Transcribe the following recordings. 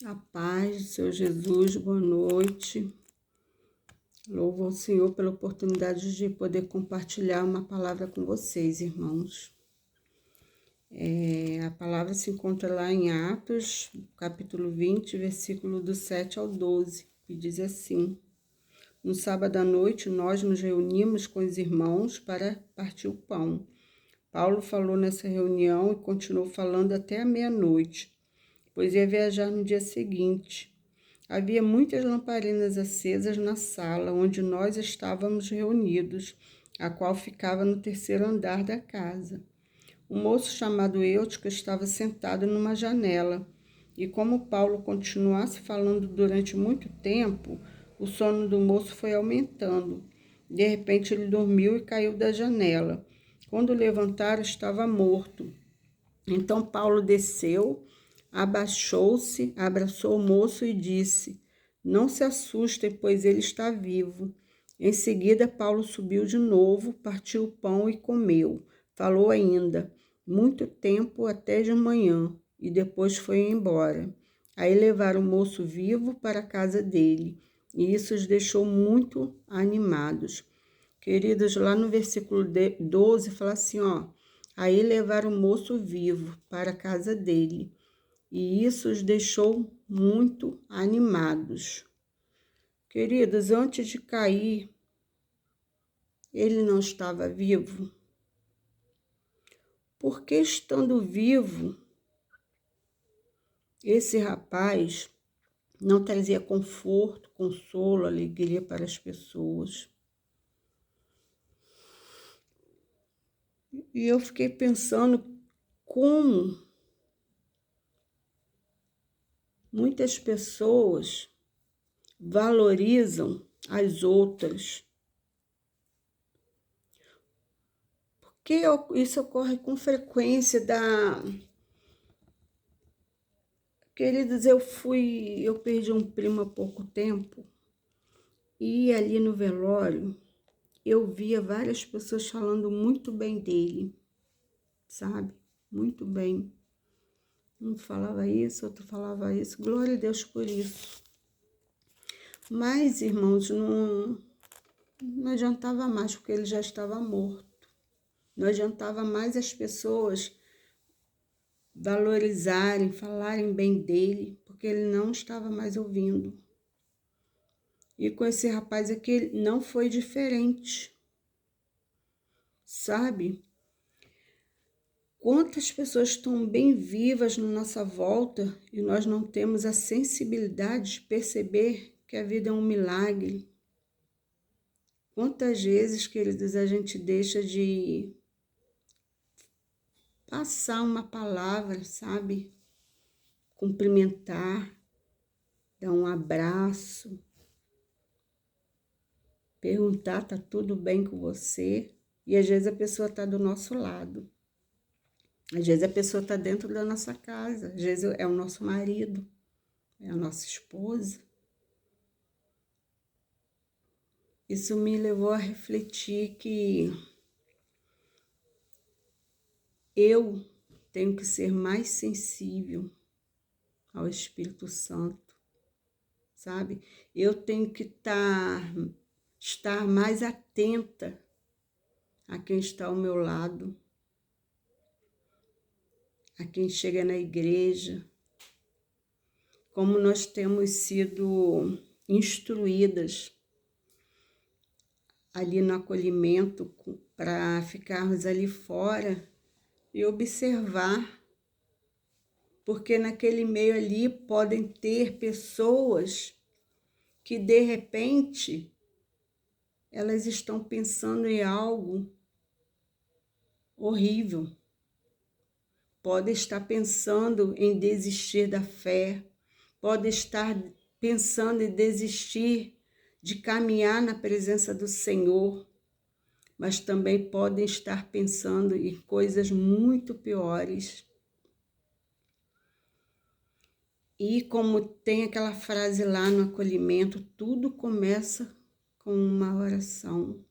A paz do Senhor Jesus, boa noite. Louvo ao Senhor pela oportunidade de poder compartilhar uma palavra com vocês, irmãos. A palavra se encontra lá em Atos, capítulo 20, versículo do 7 ao 12, que diz assim: No sábado à noite, nós nos reunimos com os irmãos para partir o pão. Paulo falou nessa reunião e continuou falando até a meia-noite, pois ia viajar no dia seguinte. Havia muitas lamparinas acesas na sala onde nós estávamos reunidos, a qual ficava no terceiro andar da casa. Um moço chamado Eutico estava sentado numa janela, e como Paulo continuasse falando durante muito tempo, o sono do moço foi aumentando. De repente ele dormiu e caiu da janela. Quando levantaram, estava morto. Então Paulo desceu, abaixou-se, abraçou o moço e disse: Não se assustem, pois ele está vivo. Em seguida, Paulo subiu de novo, partiu o pão e comeu. Falou ainda muito tempo até de manhã e depois foi embora. Aí levaram o moço vivo para a casa dele, e isso os deixou muito animados. Queridos, lá no versículo 12 fala assim, Aí levaram o moço vivo para a casa dele, e isso os deixou muito animados. Queridos, antes de cair, ele não estava vivo? Porque estando vivo, esse rapaz não trazia conforto, consolo, alegria para as pessoas. E eu fiquei pensando como muitas pessoas valorizam as outras. Porque isso ocorre com frequência Queridos, eu perdi um primo há pouco tempo e ali no velório eu via várias pessoas falando muito bem dele, sabe? Muito bem. Um falava isso, outro falava isso. Glória a Deus por isso. Mas, irmãos, não adiantava mais, porque ele já estava morto. Não adiantava mais as pessoas valorizarem, falarem bem dele, porque ele não estava mais ouvindo. E com esse rapaz aqui não foi diferente, sabe? Quantas pessoas estão bem vivas na nossa volta e nós não temos a sensibilidade de perceber que a vida é um milagre. Quantas vezes, queridos, a gente deixa de passar uma palavra, sabe? Cumprimentar, dar um abraço, perguntar, tá tudo bem com você? E às vezes a pessoa tá do nosso lado. Às vezes a pessoa tá dentro da nossa casa. Às vezes é o nosso marido, é a nossa esposa. Isso me levou a refletir que eu tenho que ser mais sensível ao Espírito Santo, sabe? Eu tenho que estar mais atenta a quem está ao meu lado, a quem chega na igreja, como nós temos sido instruídas ali no acolhimento para ficarmos ali fora e observar, porque naquele meio ali podem ter pessoas que de repente elas estão pensando em algo horrível. Pode estar pensando em desistir da fé, pode estar pensando em desistir de caminhar na presença do Senhor, mas também podem estar pensando em coisas muito piores. E como tem aquela frase lá no acolhimento, tudo começa com uma oração.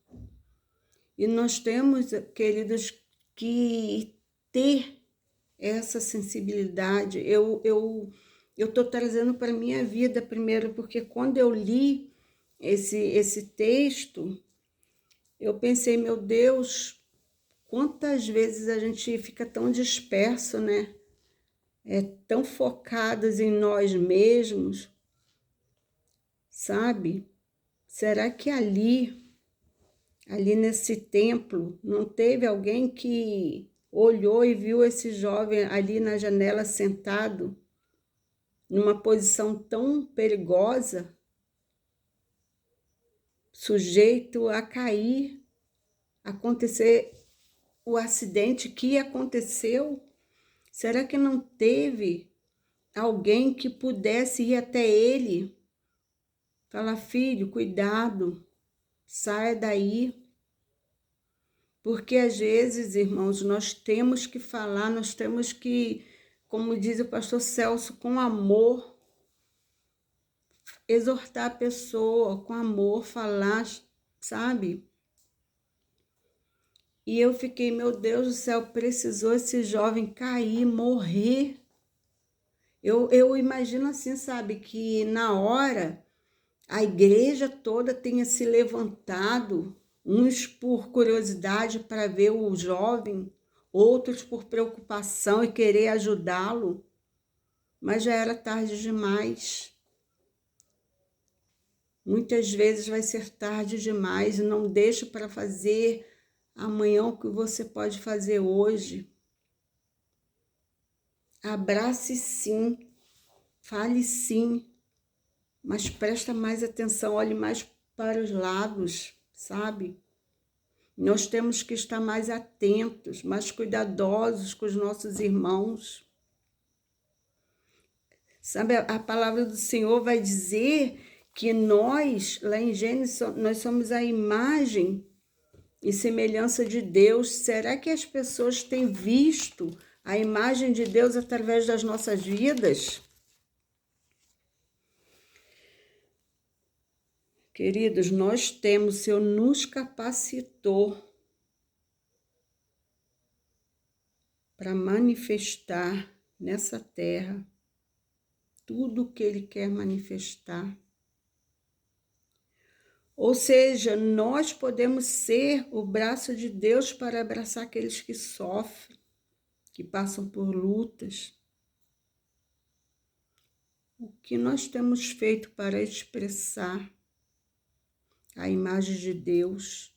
E nós temos, queridos, que ter essa sensibilidade. Eu eu estou trazendo para a minha vida primeiro, porque quando eu li esse texto, eu pensei, meu Deus, quantas vezes a gente fica tão disperso, né? Tão focados em nós mesmos, sabe? Será que ali nesse templo, não teve alguém que olhou e viu esse jovem ali na janela sentado, numa posição tão perigosa, sujeito a cair, acontecer o acidente que aconteceu? Será que não teve alguém que pudesse ir até ele, falar, filho, cuidado, saia daí? Porque às vezes, irmãos, nós temos que falar, nós temos que, como diz o pastor Celso, com amor, exortar a pessoa, com amor, falar, sabe? E eu fiquei, meu Deus do céu, precisou esse jovem cair, morrer. Eu imagino assim, sabe, que na hora a igreja toda tenha se levantado, uns por curiosidade para ver o jovem, outros por preocupação e querer ajudá-lo, mas já era tarde demais. Muitas vezes vai ser tarde demais e não deixa para fazer amanhã o que você pode fazer hoje. Abrace sim, fale sim, mas presta mais atenção, olhe mais para os lados, sabe? Nós temos que estar mais atentos, mais cuidadosos com os nossos irmãos. Sabe, a palavra do Senhor vai dizer que nós, lá em Gênesis, nós somos a imagem e semelhança de Deus. Será que as pessoas têm visto a imagem de Deus através das nossas vidas? Queridos, nós temos, o Senhor nos capacitou para manifestar nessa terra tudo o que Ele quer manifestar. Ou seja, nós podemos ser o braço de Deus para abraçar aqueles que sofrem, que passam por lutas. O que nós temos feito para expressar a imagem de Deus?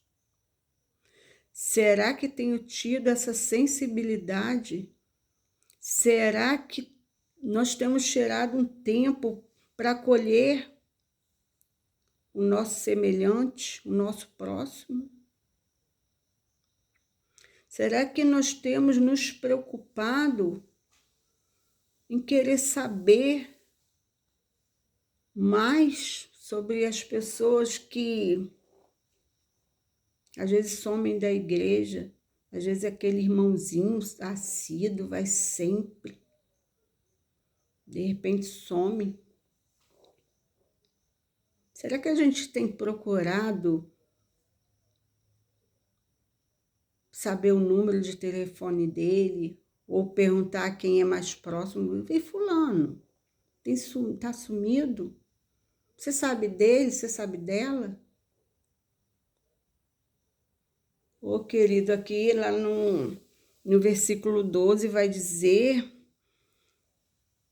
Será que tenho tido essa sensibilidade? Será que nós temos tirado um tempo para acolher o nosso semelhante, o nosso próximo? Será que nós temos nos preocupado em querer saber mais sobre as pessoas que às vezes somem da igreja, às vezes aquele irmãozinho assíduo vai sempre, de repente some? Será que a gente tem procurado saber o número de telefone dele ou perguntar quem é mais próximo? E fulano, tá sumido? Você sabe dele? Você sabe dela? Ô, querido, aqui lá no versículo 12 vai dizer,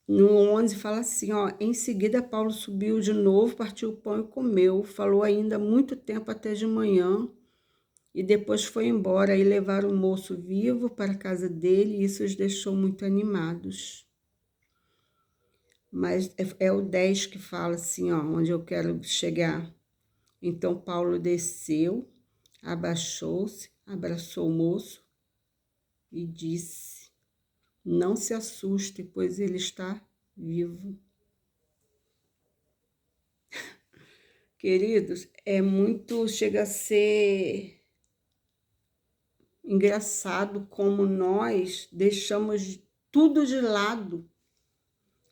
no 11 fala assim, ó, em seguida Paulo subiu de novo, partiu o pão e comeu, falou ainda muito tempo até de manhã, e depois foi embora e levaram o moço vivo para a casa dele, e isso os deixou muito animados. Mas é o 10 que fala assim, ó, onde eu quero chegar. Então Paulo desceu, abaixou-se, abraçou o moço e disse, não se assuste, pois ele está vivo. Queridos, chega a ser engraçado como nós deixamos tudo de lado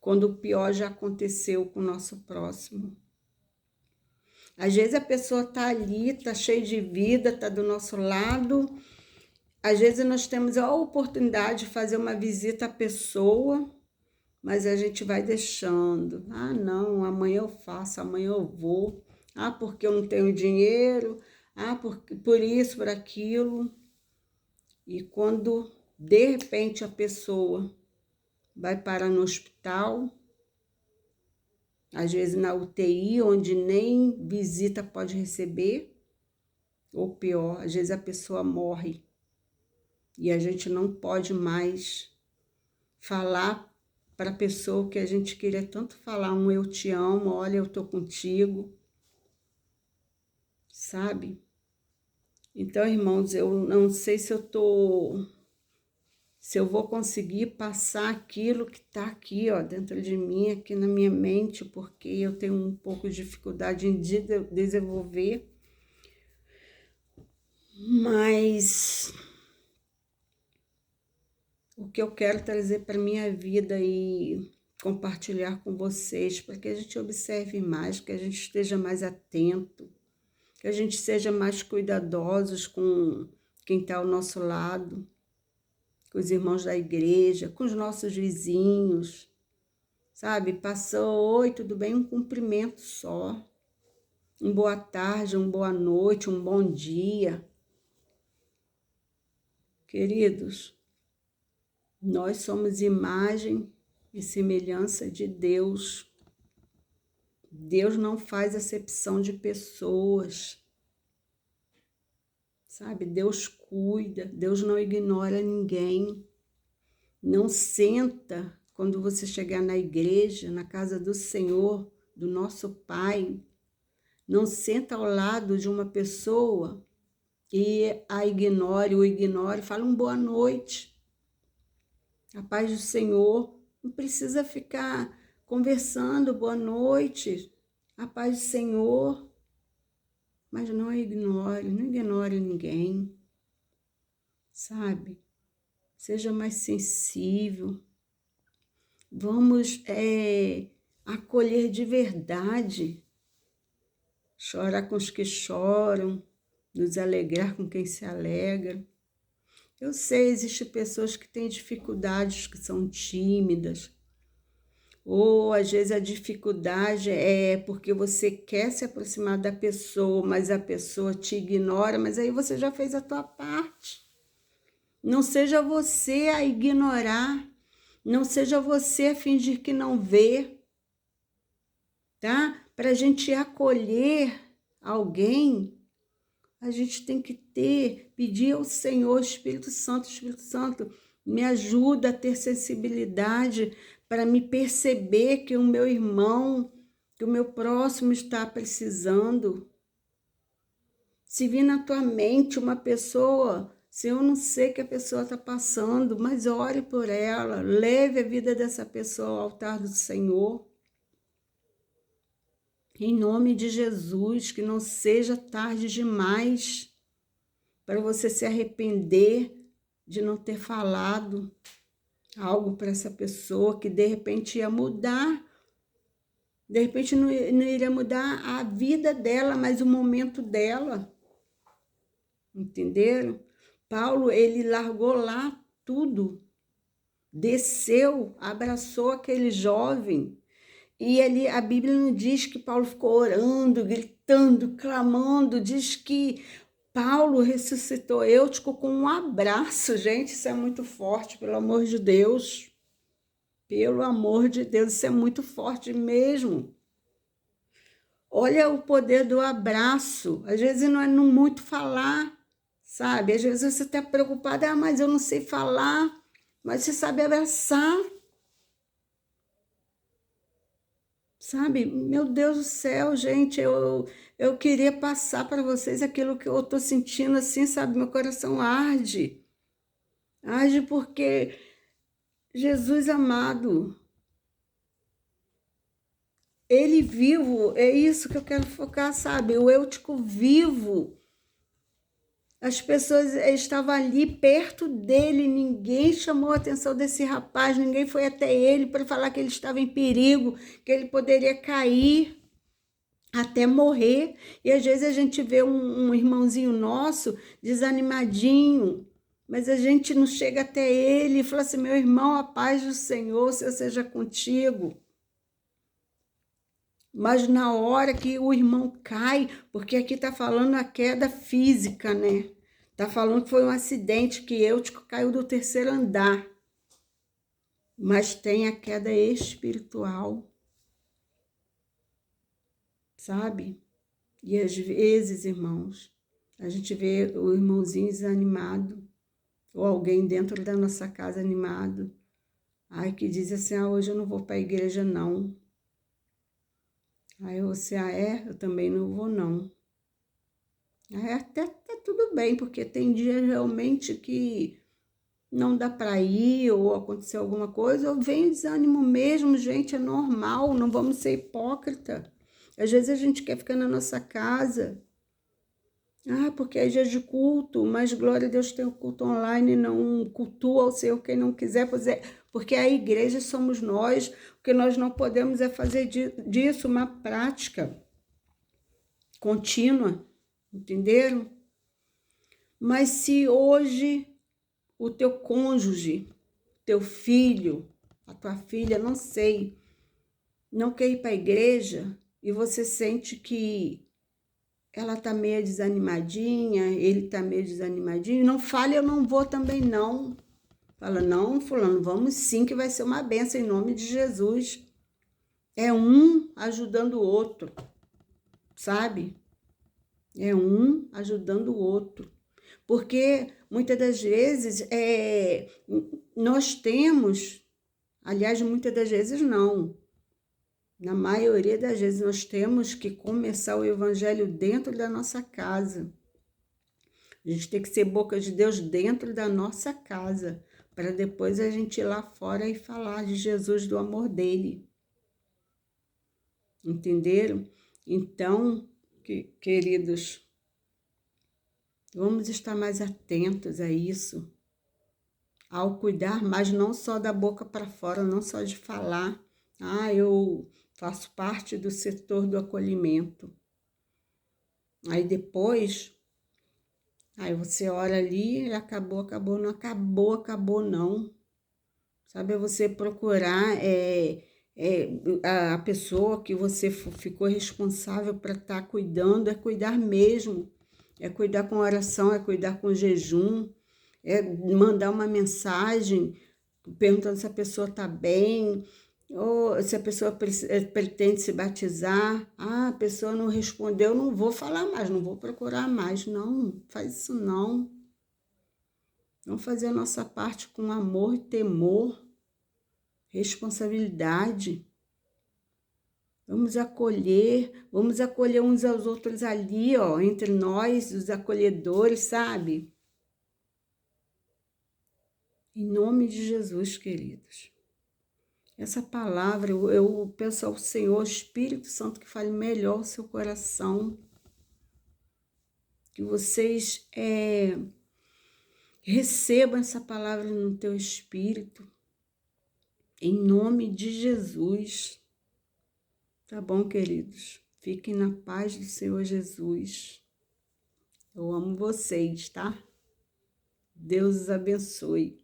quando o pior já aconteceu com o nosso próximo. Às vezes a pessoa está ali, está cheia de vida, está do nosso lado. Às vezes nós temos a oportunidade de fazer uma visita à pessoa, mas a gente vai deixando. Ah, não, amanhã eu faço, amanhã eu vou. Ah, porque eu não tenho dinheiro. Ah, por isso, por aquilo. E quando, de repente, a pessoa vai parar no hospital, às vezes na UTI, onde nem visita pode receber, ou pior, às vezes a pessoa morre. E a gente não pode mais falar para a pessoa que a gente queria tanto falar, um eu te amo, olha, eu tô contigo, sabe? Então, irmãos, eu não sei se eu vou conseguir passar aquilo que está aqui, ó, dentro de mim, aqui na minha mente, porque eu tenho um pouco de dificuldade em desenvolver, mas o que eu quero trazer para minha vida e compartilhar com vocês, para que a gente observe mais, que a gente esteja mais atento, que a gente seja mais cuidadosos com quem está ao nosso lado, com os irmãos da igreja, com os nossos vizinhos, sabe? Passou, oi, tudo bem? Um cumprimento só, um boa tarde, uma boa noite, um bom dia. Queridos, nós somos imagem e semelhança de Deus. Deus não faz acepção de pessoas, sabe? Deus cuida, Deus não ignora ninguém. Não senta quando você chegar na igreja, na casa do Senhor, do nosso Pai. Não senta ao lado de uma pessoa e a ignore, o ignore, fala um boa noite. A paz do Senhor. Não precisa ficar conversando, boa noite, a paz do Senhor. Mas não ignore ninguém, sabe? Seja mais sensível. Vamos acolher de verdade. Chorar com os que choram, nos alegrar com quem se alegra. Eu sei, existem pessoas que têm dificuldades, que são tímidas. Ou às vezes a dificuldade é porque você quer se aproximar da pessoa, mas a pessoa te ignora, mas aí você já fez a tua parte. Não seja você a ignorar, não seja você a fingir que não vê, tá? Para a gente acolher alguém, a gente tem que pedir ao Senhor, Espírito Santo, me ajuda a ter sensibilidade para me perceber que o meu irmão, que o meu próximo está precisando. Se vir na tua mente uma pessoa, se eu não sei que a pessoa está passando, mas ore por ela, leve a vida dessa pessoa ao altar do Senhor. Em nome de Jesus, que não seja tarde demais para você se arrepender de não ter falado algo para essa pessoa que de repente ia mudar. De repente não iria mudar a vida dela, mas o momento dela. Entenderam? Paulo, ele largou lá tudo. Desceu, abraçou aquele jovem. E ali a Bíblia não diz que Paulo ficou orando, gritando, clamando. Diz que Paulo ressuscitou Eutico com um abraço. Gente, isso é muito forte, pelo amor de Deus. Pelo amor de Deus, isso é muito forte mesmo. Olha o poder do abraço. Às vezes não é muito falar, sabe? Às vezes você está preocupada, mas eu não sei falar. Mas você sabe abraçar. Sabe? Meu Deus do céu, gente, eu queria passar para vocês aquilo que eu estou sentindo assim, sabe? Meu coração arde. Arde porque Jesus amado, ele vivo, é isso que eu quero focar, sabe? O Eutico vivo. As pessoas estavam ali perto dele, ninguém chamou a atenção desse rapaz, ninguém foi até ele para falar que ele estava em perigo, que ele poderia cair até morrer. E às vezes a gente vê um irmãozinho nosso desanimadinho, mas a gente não chega até ele e fala assim, meu irmão, a paz do Senhor seja contigo. Mas na hora que o irmão cai, porque aqui está falando a queda física, né? Está falando que foi um acidente, que Eutico caiu do 3º andar. Mas tem a queda espiritual, sabe? E às vezes, irmãos, a gente vê o irmãozinho desanimado, ou alguém dentro da nossa casa animado, ai, que diz assim, hoje eu não vou para a igreja, não. Aí você, eu também não vou, não. Aí até tudo bem, porque tem dias realmente que não dá para ir, ou aconteceu alguma coisa, ou vem o desânimo mesmo, gente, é normal, não vamos ser hipócrita. Às vezes a gente quer ficar na nossa casa, porque é dia de culto, mas glória a Deus tem o culto online, não cultua o Senhor quem não quiser, porque a igreja somos nós, o que nós não podemos é fazer disso uma prática contínua, entenderam? Mas se hoje o teu cônjuge, teu filho, a tua filha, não sei, não quer ir para a igreja e você sente que ela tá meio desanimadinha, ele tá meio desanimadinho, não fale, eu não vou também não. Fala, não, fulano, vamos sim, que vai ser uma bênção em nome de Jesus. É um ajudando o outro, sabe? É um ajudando o outro. Porque muitas das vezes nós temos, aliás, muitas das vezes não, na maioria das vezes nós temos que começar o evangelho dentro da nossa casa. A gente tem que ser boca de Deus dentro da nossa casa, para depois a gente ir lá fora e falar de Jesus, do amor dele. Entenderam? Então, queridos, vamos estar mais atentos a isso, ao cuidar, mas não só da boca para fora, não só de falar, eu faço parte do setor do acolhimento. Aí depois, aí você ora ali, acabou, não. Sabe, é você procurar a pessoa que você ficou responsável para estar cuidando, é cuidar mesmo. É cuidar com oração, é cuidar com jejum, é mandar uma mensagem perguntando se a pessoa está bem, ou se a pessoa pretende se batizar. A pessoa não respondeu, não vou falar mais, não vou procurar mais. Não, faz isso não. Vamos fazer a nossa parte com amor e temor, responsabilidade. Vamos acolher uns aos outros ali, entre nós, os acolhedores, sabe? Em nome de Jesus, queridos. Essa palavra, eu peço ao Senhor, Espírito Santo, que fale melhor o seu coração. Que vocês recebam essa palavra no teu espírito. Em nome de Jesus. Tá bom, queridos? Fiquem na paz do Senhor Jesus. Eu amo vocês, tá? Deus os abençoe.